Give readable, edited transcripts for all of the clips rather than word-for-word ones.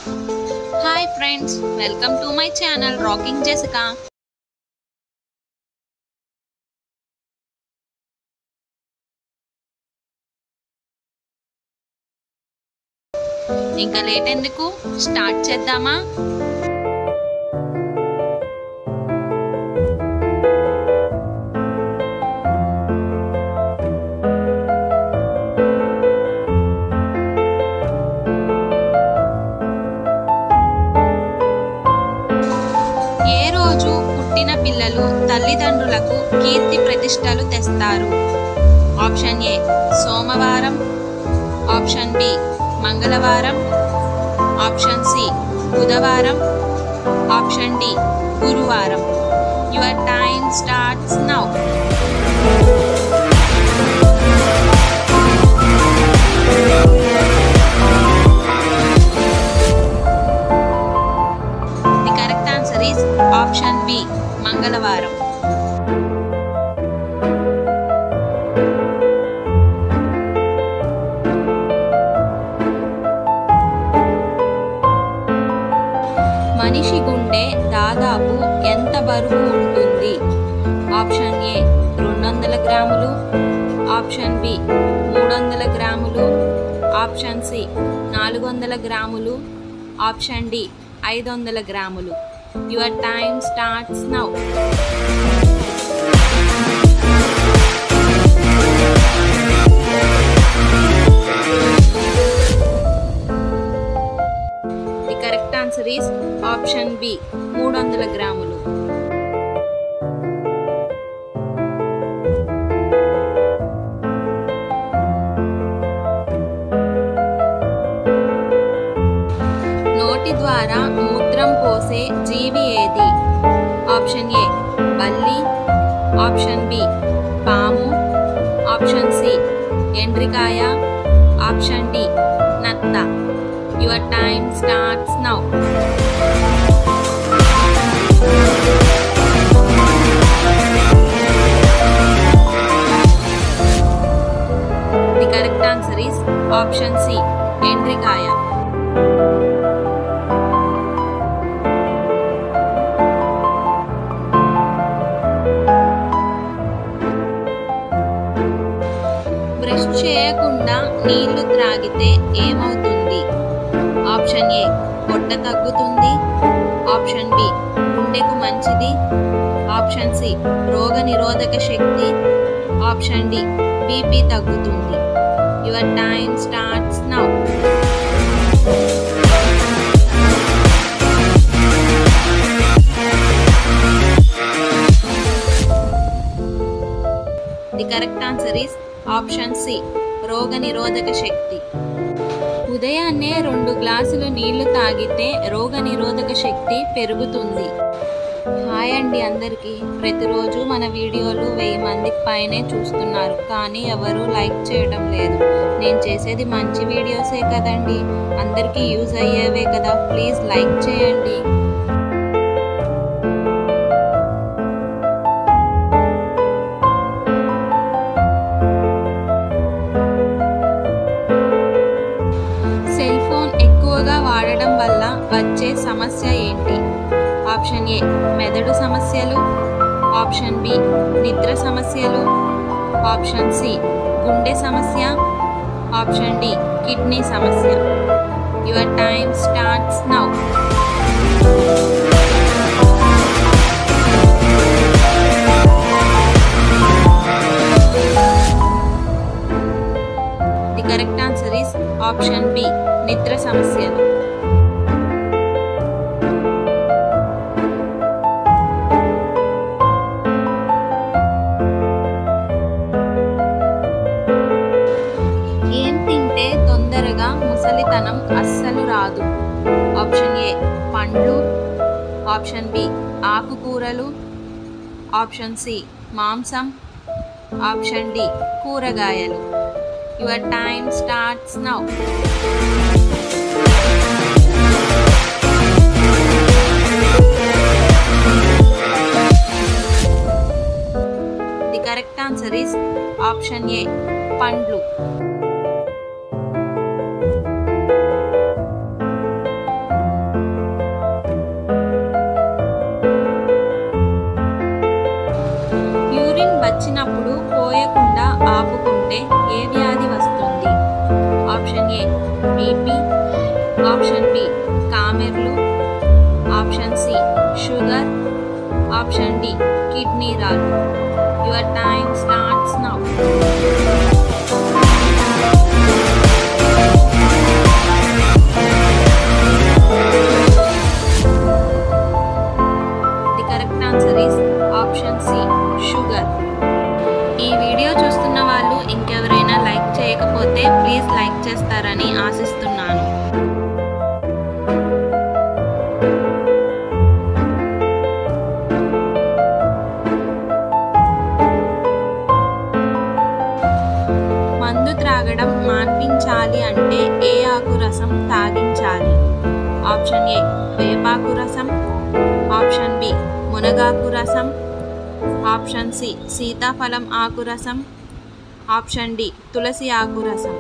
Hi friends, welcome to my channel Rocking Jessica. ఇంకా late ఎందుకు start చేద్దామా? ఏ రోజు పుట్టిన పిల్లలు తల్లిదండ్రులకు కీర్తి ప్రతిష్టలు తెస్తారు? ఆప్షన్ ఏ సోమవారం, ఆప్షన్ బి మంగళవారం, ఆప్షన్ సి బుధవారం, ఆప్షన్ డి గురువారం. Your time starts now. The correct answer is option B మంగళవారం. మనిషి గుండె దాదాపు ఎంత బరువు ఉంటుంది? ఆప్షన్ ఏ 200 గ్రాములు, ఆప్షన్ బి 300 గ్రాములు, ఆప్షన్ సి 400 గ్రాములు, ఆప్షన్ డి 500 గ్రాములు. Your time starts now. The correct answer is option B 300 గ్రాములు. నోటి ద్వారా మూత్రం పోసే జీవి ఏది? ఆప్షన్ ఏ బల్లి, ఆప్షన్ బి పాము, ఆప్షన్ సి ఎండ్రికాయ, ఆప్షన్ డి నత్త. Your time starts now. The correct answer is option C ఎండ్రికాయ. బ్రష్ చేయకుండా నీళ్లు త్రాగితే ఏమవుతుంది? ఆప్షన్ ఏ పొట్ట తగ్గుతుంది, ఆప్షన్ బి గుండెకు మంచిది, ఆప్షన్ సి రోగ నిరోధక శక్తి, ఆప్షన్ డి బీపీ తగ్గుతుంది. Your time starts now. The correct answer is option C రోగ నిరోధక శక్తి. ఉదయాన్నే 2 గ్లాసులు నీళ్లు తాగితే రోగ నిరోధక శక్తి పెరుగుతుంది. హాయ్ అండి అందరికీ. ప్రతిరోజు మన వీడియోలు 1000 మందికి పైనే చూస్తున్నారు, కానీ ఎవరు లైక్ చేయడం లేదు. నేను చేసేది మంచి వీడియోసే కదండి, అందరికీ యూజ్ అయ్యేవే కదా, ప్లీజ్ లైక్ చేయండి. సెల్ ఫోన్ ఎక్కువగా వాడడం వల్ల వచ్చే సమస్య ఏంటి? ఆప్షన్ ఏ మెదడు సమస్యలు, ఆప్షన్ బి నిద్ర సమస్యలు, ఆప్షన్ సి గుండె సమస్య, ఆప్షన్ డి కిడ్నీ సమస్య. Your time starts now. The correct answer is option B నిద్ర సమస్యలు. ఏం తింటే తొందరగా ముసలితనం అస్సలు రాదు? ఆప్షన్ ఏ పండ్లు, ఆప్షన్ బి ఆకుకూరలు, ఆప్షన్ సి మాంసం, ఆప్షన్ డి కూరగాయలు. Your time starts now. The correct answer is option A పండ్లు. ఆప్షన్ బి కామెర్లు, option C sugar, option D kidney రాళ్ళు. Your time starts now. The correct answer is option C sugar. ఈ video చూస్తున్న వాళ్ళు ఇంకెవరైనా like చేయకపోతే please like చేస్తారని ఆశిస్తున్నాను. మందు త్రాగడం మాన్పించాలి అంటే ఏ ఆకు రసం తాగించాలి? ఆప్షన్ ఏ వేపాకు రసం, ఆప్షన్ బి మునగాకు రసం, ఆప్షన్ సి సీతాఫలం ఆకు రసం, ఆప్షన్ డి తులసి ఆకు రసం.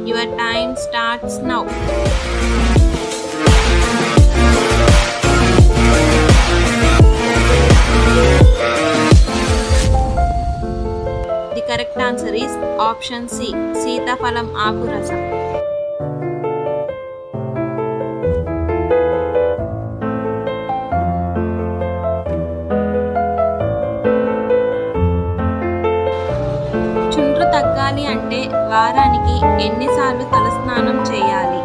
Your time starts now. The correct answer is option C సీతాఫలం ఆకు రసం. చుండ్రు తగ్గాలి అంటే వారానికి ఎన్నిసార్లు తలస్నానం చేయాలి?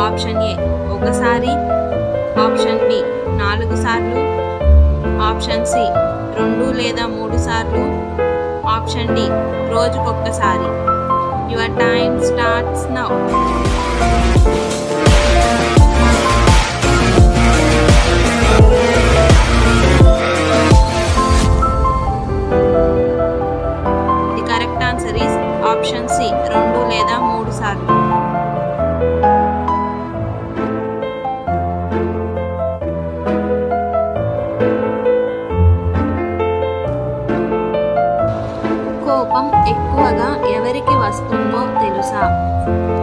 ఆప్షన్ ఏ ఒకసారి, ఆప్షన్ బి 4 సార్లు, ఆప్షన్ సి 2 లేదా 3 సార్లు, ఆప్షన్ డి రోజుకొక్కసారి. Your time starts now. The correct answer is option C 2 లేదా 3 సార్లు. కోపం ఎక్కువగా ఎవరికి వస్తుందో తెలుసా?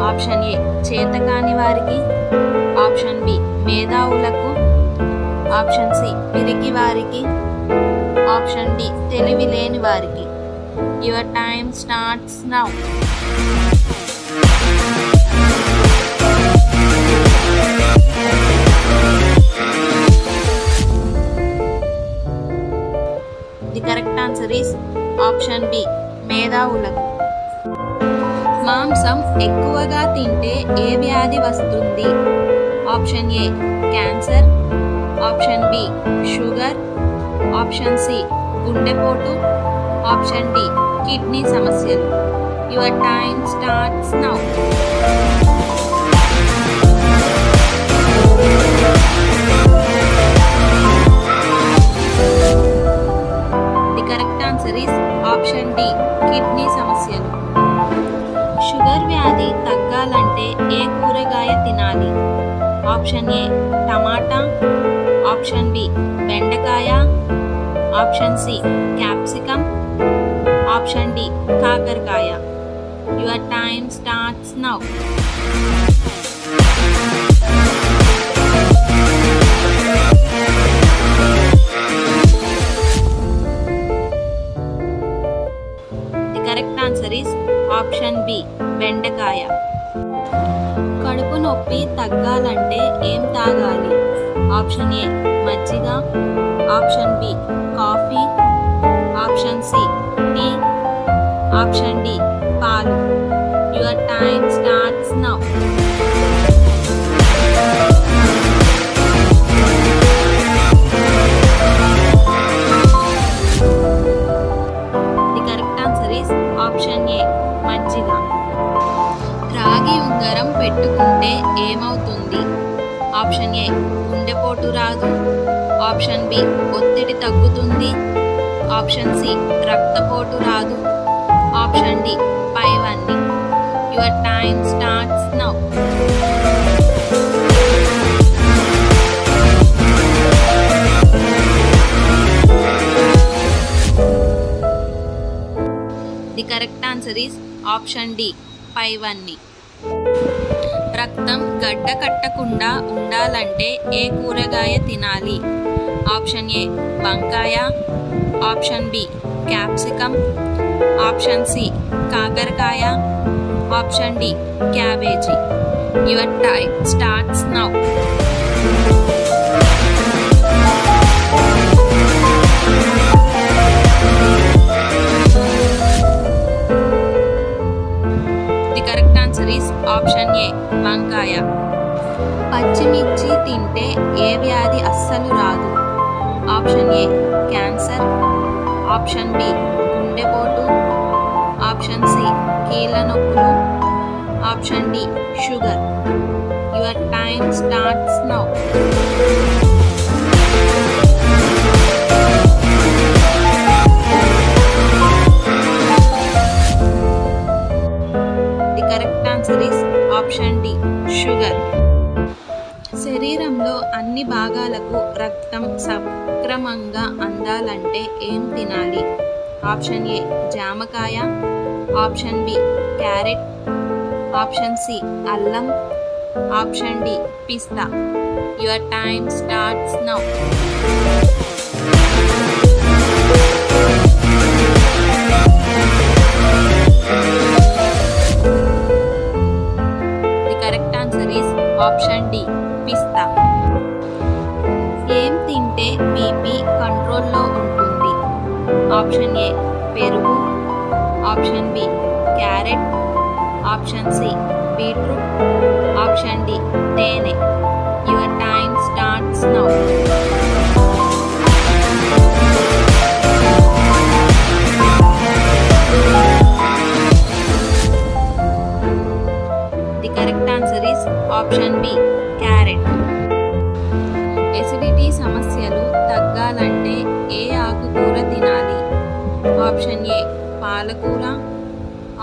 ఆప్షన్ ఏ చేతకాని వారికి, ఆప్షన్ బి మేధావులకు, ఆప్షన్ సి పిరికి వారికి, ఆప్షన్ డి తెలివి లేని వారికి. Your time starts now. The correct answer is option B మేధావులకు. మాంసం ఎక్కువగా తింటే ఏ వ్యాధి వస్తుంది? Option A cancer, option B sugar, option C గుండెపోటు, ఆప్షన్ డి కిడ్నీ సమస్యలు. Your time starts now. The correct answer is option D kidney సమస్యలు. షుగర్ వ్యాధి తగ్గాలంటే ఏ కూరగాయ తినాలి? Option A tomato, option B బెండకాయ, option C capsicum, option D కాకరకాయ. Your time starts now. The correct answer is option B బెండకాయ. కడుపు నొప్పి తగ్గాలంటే ఏం తాగాలి? ఆప్షన్ ఏ మజ్జిగ, option B coffee, option C tea, option D పాలు. Your time starts now. The correct answer is option A మజ్జిగ. రాగి ఉంగరం పెట్టుకుంటే ఏమవుతుంది? ఆప్షన్ ఏ గుండెపోటు రాదు, ఆప్షన్ బి ఒత్తిడి తగ్గుతుంది, ఆప్షన్ సి రక్తపోటు రాదు, ఆప్షన్ డి పైవన్నీ. Your time starts now. The correct answer is option D పైవన్నీ. రక్తం గడ్డ కట్టకుండా ఉండాలంటే ఏ కూరగాయ తినాలి? ఆప్షన్ ఏ వంకాయ, option B capsicum, option C కాకరకాయ, option D cabbage. Your time starts now. The correct answer is option A, వంకాయ. పచ్చిమిర్చి తింటే ఏ వ్యాధి అస్సలు రాదు? Option A cancer, option B గుండెపోటు, ఆప్షన్ సి కీళ్ళ నొప్పులు, option D sugar. Your time starts now. The correct answer is option D sugar. శరీరంలో అన్ని భాగాలకు రక్తం సక్రమంగా అందాలంటే ఏం తినాలి? ఆప్షన్ ఏ జామకాయ, option B carrot, option C అల్లం, ఆప్షన్ డి పిస్తా. Your time starts now. The correct answer is option D పిస్తా. ఏం తింటే బీపీ కంట్రోల్లో ఉంటుంది? ఆప్షన్ ఏ పెరుగు, option B carrot, option C beetroot, option D తేనె. Your time starts now. The correct answer is option B carrot. Acidity సమస్యలు తగ్గాలంటే ఏ ఆకుకూర తినాలి? ఆప్షన్ ఏ పాలకూర,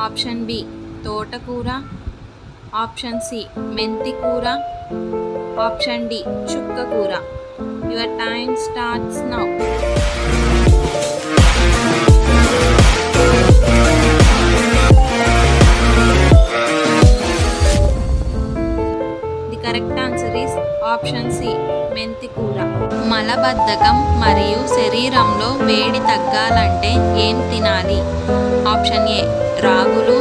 ఆప్షన్ బి తోటకూర, ఆప్షన్ సి మెంతికూర, ఆప్షన్ డి చుక్కకూర. Your time starts now. The correct answer is option C మెంతికూర. మలబద్ధకం మరియు శరీరంలో వేడి తగ్గాలంటే ఏం తినాలి? ఆప్షన్ ఏ రాగులు,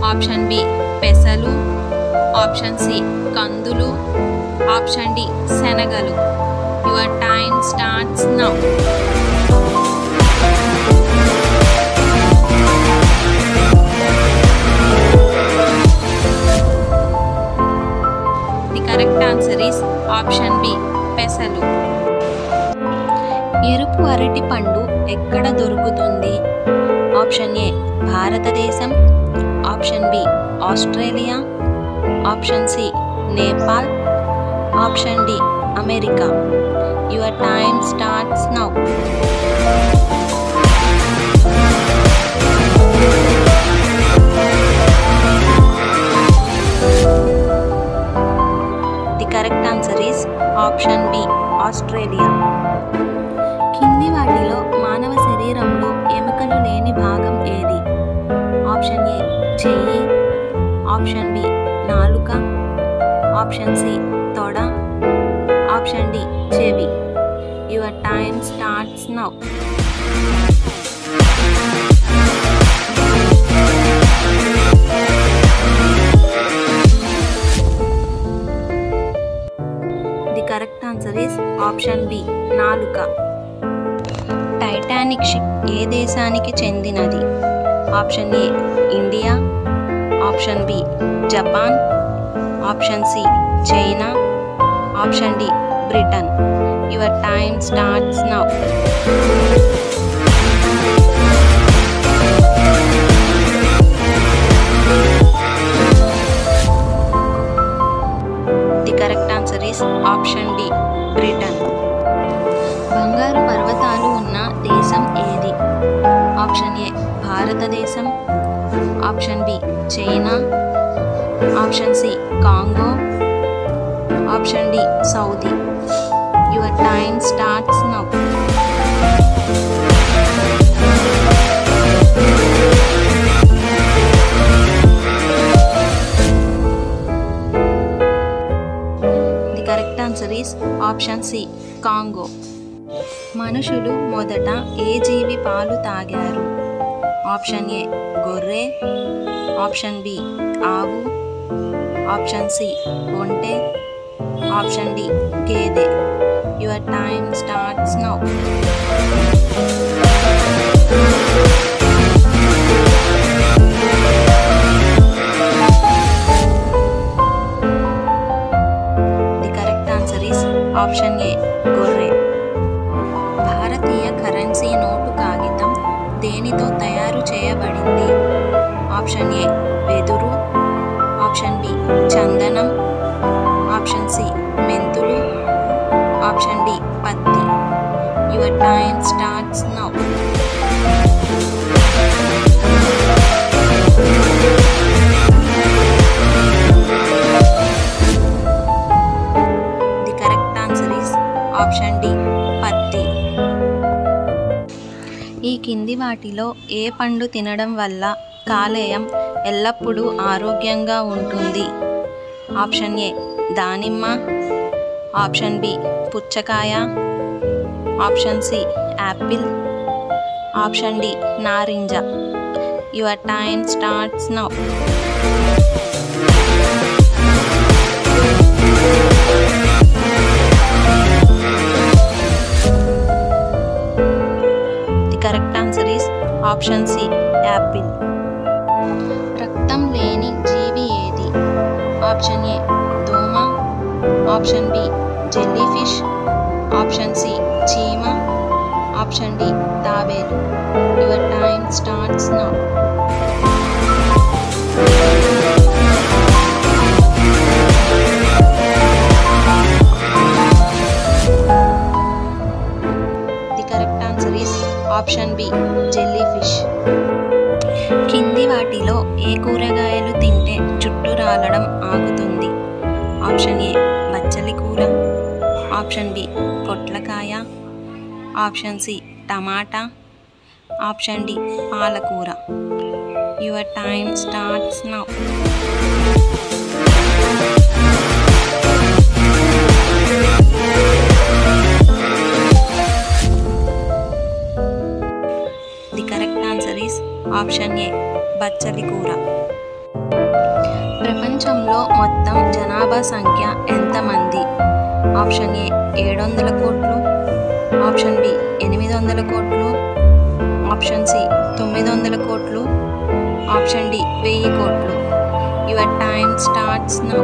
ఆప్షన్ బి పెసలు, ఆప్షన్ సి కందులు, ఆప్షన్ డి శనగలు. Your time starts now. The correct answer is option B పెసలు. ఎరుపు అరటి పండు ఎక్కడ దొరుకుతుంది? ఆప్షన్ ఏ భారతదేశం, option B Australia, option C Nepal, option D America. Your time starts now. The correct answer is option B Australia. కింది వాటిలో మానవ శరీరంలో ఎముకలు లేని భాగం ఏది? ఆప్షన్ ఏ చెయ్యి, ఆప్షన్ బి నాలుక, ఆప్షన్ సి తొడ, ఆప్షన్ డి చెవి. Your time starts now. The correct answer is option B నాలుక. టైటానిక్ షిప్ ఏ దేశానికి చెందినది? Option A India, option B Japan, option C China, option D Britain. Your time starts now. The correct answer is option D Britain. బంగారు పర్వతాలు ఉన్న దేశం ఏది? Option A భారతదేశం, option B China, option C Congo, option D Saudi. Your time starts now. The correct answer is option C Congo. మనుషులు మొదట ఏ జీవి పాలు తాగారు? ఆప్షన్ ఏ గొర్రె, ఆప్షన్ బి ఆవు, ఆప్షన్ సి ఒంటె, ఆప్షన్ డి గేదె. Your time starts now. The correct answer is option A గొర్రె. భారతీయ కరెన్సీ నోటు కాగితం దేనితో తయారు చేయబడింది? ఆప్షన్ ఏ వెదురు, ఆప్షన్ బి చందనం, ఆప్షన్ సి మెంతులు, ఆప్షన్ డి పత్తి. Your time starts now. The correct answer is option D పత్తి. ఈ కింది వాటిలో ఏ పండు తినడం వల్ల కాలేయం ఎల్లప్పుడూ ఆరోగ్యంగా ఉంటుంది? ఆప్షన్ ఏ దానిమ్మ, ఆప్షన్ బి పుచ్చకాయ, option C apple, option D నారింజ. Your time starts now. The correct answer is option C apple. రక్తం లేని జీవి ఏది? ఆప్షన్ ఏ దోమ, option B jelly fish, option C చీమ, ఆప్షన్ డి తాబేలు. Your time starts now. The correct answer is option B jelly fish. కింది వాటిలో ఏ కూరగాయలు తింటే జుట్టు రాలడం ఆగుతుంది? ఆప్షన్ ఏ బచ్చలి కూర, ఆప్షన్ బి పొట్లకాయ, ఆప్షన్ సి టమాటా, ఆప్షన్ డి పాలకూర. Your time starts now. The correct answer is option ఏ బచ్చలి కూర. ప్రపంచంలో మొత్తం జనాభా సంఖ్య ఎంతమంది? ఆప్షన్ ఏ 700 కోట్లు, ఆప్షన్ బి 800 కోట్లు, ఆప్షన్ సి 900 కోట్లు, ఆప్షన్ డి 1000 కోట్లు. Your time starts now.